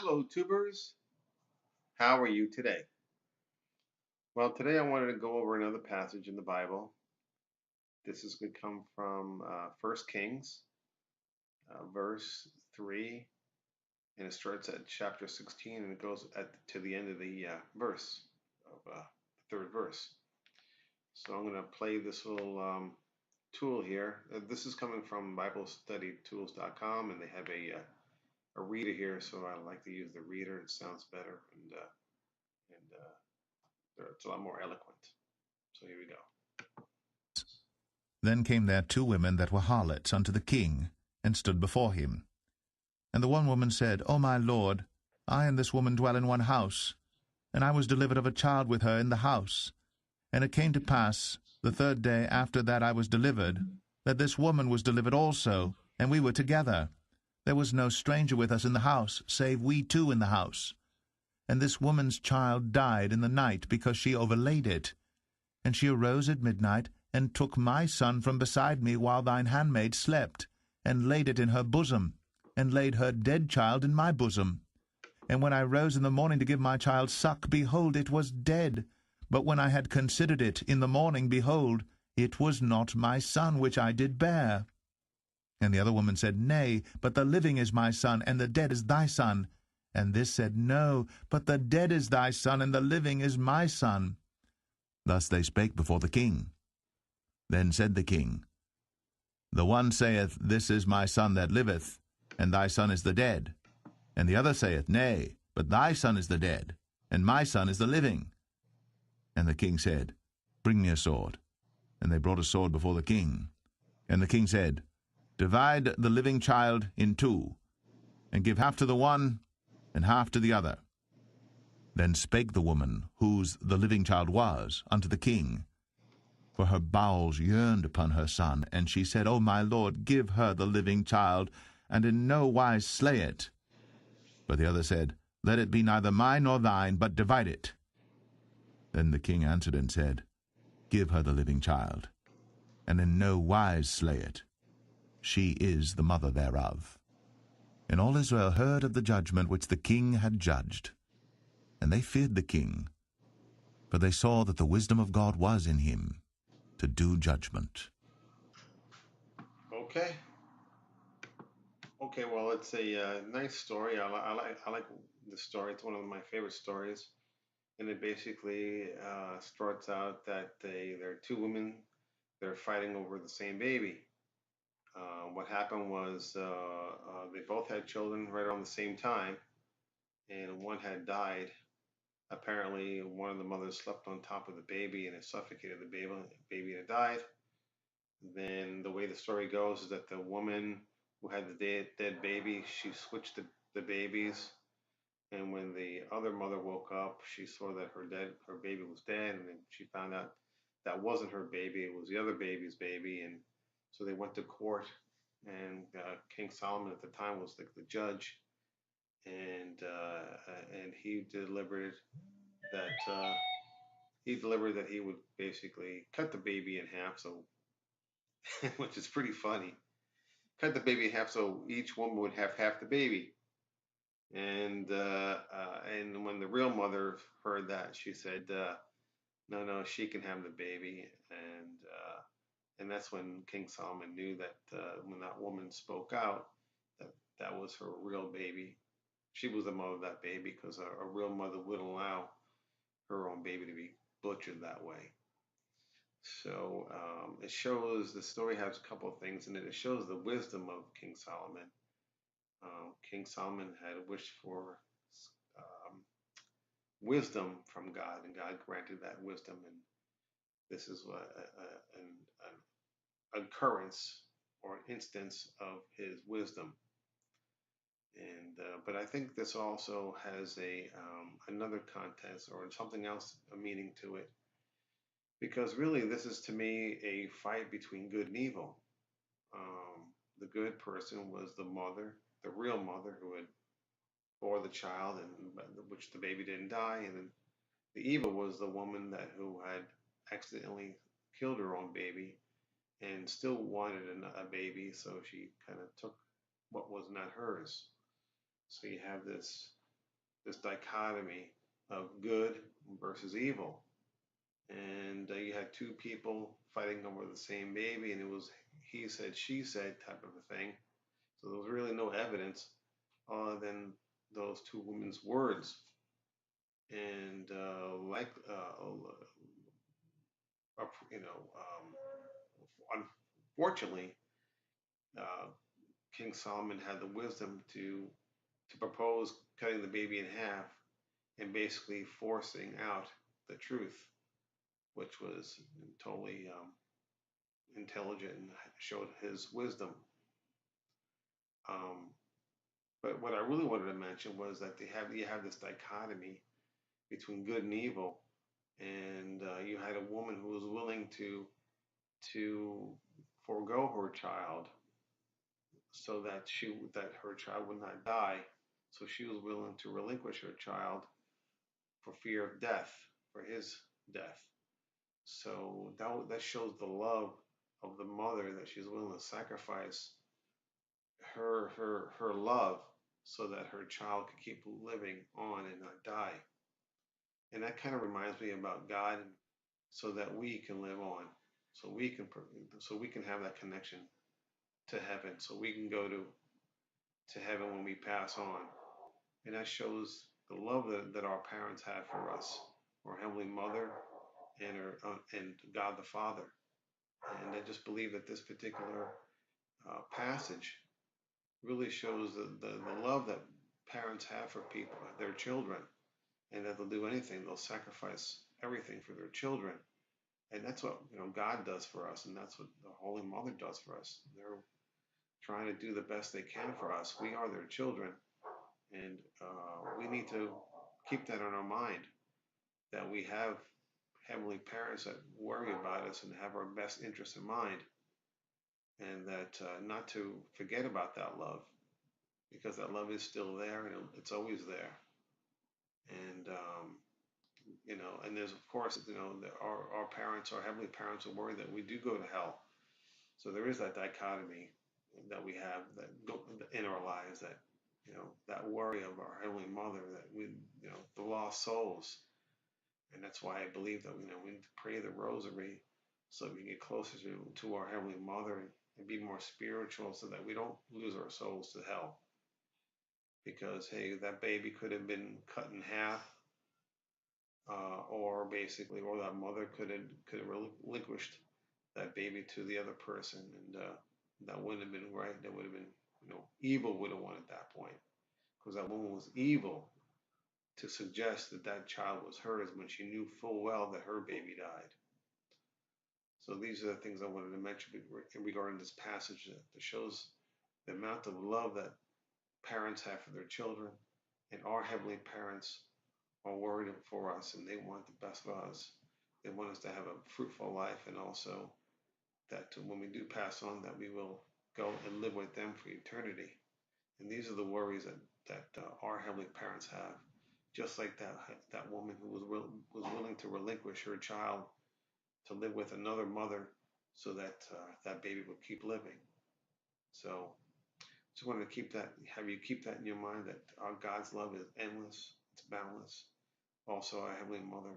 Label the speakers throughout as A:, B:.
A: Hello, tubers. How are you today? Well, today I wanted to go over another passage in the Bible. This is going to come from 1 Kings, verse 3, and it starts at chapter 16 and it goes to the end of the verse, of the third verse. So I'm going to play this little tool here. This is coming from BibleStudyTools.com, and they have a reader here, so I like to use the reader. It sounds better, and it's a lot more eloquent. So here we go.
B: Then came there two women that were harlots unto the king, and stood before him. And the one woman said, O my lord, I and this woman dwell in one house, and I was delivered of a child with her in the house. And it came to pass, the third day after that I was delivered, that this woman was delivered also, and we were together. There was no stranger with us in the house, save we two in the house. And this woman's child died in the night, because she overlaid it. And she arose at midnight, and took my son from beside me while thine handmaid slept, and laid it in her bosom, and laid her dead child in my bosom. And when I rose in the morning to give my child suck, behold, it was dead. But when I had considered it in the morning, behold, it was not my son which I did bear. And the other woman said, Nay, but the living is my son, and the dead is thy son. And this said, No, but the dead is thy son, and the living is my son. Thus they spake before the king. Then said the king, The one saith, This is my son that liveth, and thy son is the dead. And the other saith, Nay, but thy son is the dead, and my son is the living. And the king said, Bring me a sword. And they brought a sword before the king. And the king said, Divide the living child in two, and give half to the one, and half to the other. Then spake the woman, whose the living child was, unto the king, for her bowels yearned upon her son. And she said, O my lord, give her the living child, and in no wise slay it. But the other said, Let it be neither mine nor thine, but divide it. Then the king answered and said, Give her the living child, and in no wise slay it. She is the mother thereof. And all Israel heard of the judgment which the king had judged. And they feared the king, for they saw that the wisdom of God was in him, to do judgment.
A: Okay. Okay. Well, it's a nice story. I like the story. It's one of my favorite stories, and it basically starts out that there are two women. They're fighting over the same baby. What happened was they both had children right around the same time, and one had died. Apparently, one of the mothers slept on top of the baby and it suffocated the baby and it died. Then the way the story goes is that the woman who had the dead baby, she switched the babies, and when the other mother woke up, she saw that her baby was dead, and then she found out that wasn't her baby; it was the other baby's baby, and so they went to court, and King Solomon at the time was the judge, and that he delivered that he would basically cut the baby in half, so which is pretty funny. Cut the baby in half so each woman would have half the baby. And when the real mother heard that, she said, "No, no, she can have the baby." And that's when King Solomon knew that when that woman spoke out, that that was her real baby. She was the mother of that baby because a real mother wouldn't allow her own baby to be butchered that way. So it shows the story has a couple of things in it. It shows the wisdom of King Solomon. King Solomon had wished for um, wisdom from God, and God granted that wisdom. And this is an occurrence or an instance of his wisdom. And but I think this also has a another context or something else, a meaning to it, because really this is to me a fight between good and evil. The good person was the mother, the real mother who had bore the child and which the baby didn't die, and then the evil was the woman that who had accidentally killed her own baby and still wanted a baby, so she kind of took what was not hers. So you have this this dichotomy of good versus evil. And you had two people fighting over the same baby, and it was he said, she said type of a thing. So there was really no evidence other than those two women's words. And you know, unfortunately, uh, King Solomon had the wisdom to propose cutting the baby in half and basically forcing out the truth, which was totally intelligent and showed his wisdom. Um, but what I really wanted to mention was that you have this dichotomy between good and evil, and you had a woman who was willing to forego her child so that her child would not die. So she was willing to relinquish her child for fear of death, for his death. So that shows the love of the mother, that she's willing to sacrifice her love so that her child could keep living on and not die. And that kind of reminds me about God, so that we can live on, so we can have that connection to heaven, so we can go to heaven when we pass on. And that shows the love that our parents have for us, our Heavenly Mother and God the Father. And I just believe that this particular passage really shows the love that parents have for people, their children, and that they'll do anything, they'll sacrifice everything for their children. And that's what God does for us, and that's what the Holy Mother does for us. They're trying to do the best they can for us. We are their children, and we need to keep that in our mind, that we have heavenly parents that worry about us and have our best interests in mind, and that not to forget about that love, because that love is still there and it's always there. And and there's of course our parents, our heavenly parents, are worried that we do go to hell. So there is that dichotomy that we have that go in our lives, that that worry of our heavenly mother, that the lost souls. And that's why I believe that we need to pray the rosary so we can get closer to our heavenly mother, and be more spiritual, so that we don't lose our souls to hell. Because hey, that baby could have been cut in half, or that mother could have relinquished that baby to the other person, and that wouldn't have been right. That would have been, evil would have won at that point, because that woman was evil to suggest that that child was hers when she knew full well that her baby died. So these are the things I wanted to mention regarding this passage, that shows the amount of love that parents have for their children, and our heavenly parents are worried for us, and they want the best for us. They want us to have a fruitful life, and also that when we do pass on, that we will go and live with them for eternity. And these are the worries that our heavenly parents have, just like that woman who was willing to relinquish her child to live with another mother, so that that baby would keep living. So just wanted to have you keep that in your mind, that our God's love is endless, it's boundless. Also, our Heavenly Mother,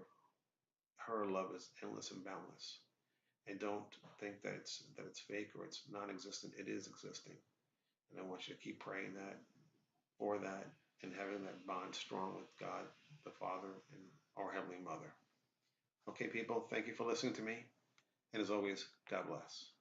A: her love is endless and boundless. And don't think that it's fake or it's non-existent. It is existing. And I want you to keep praying for that, and having that bond strong with God, the Father, and our Heavenly Mother. Okay, people, thank you for listening to me. And as always, God bless.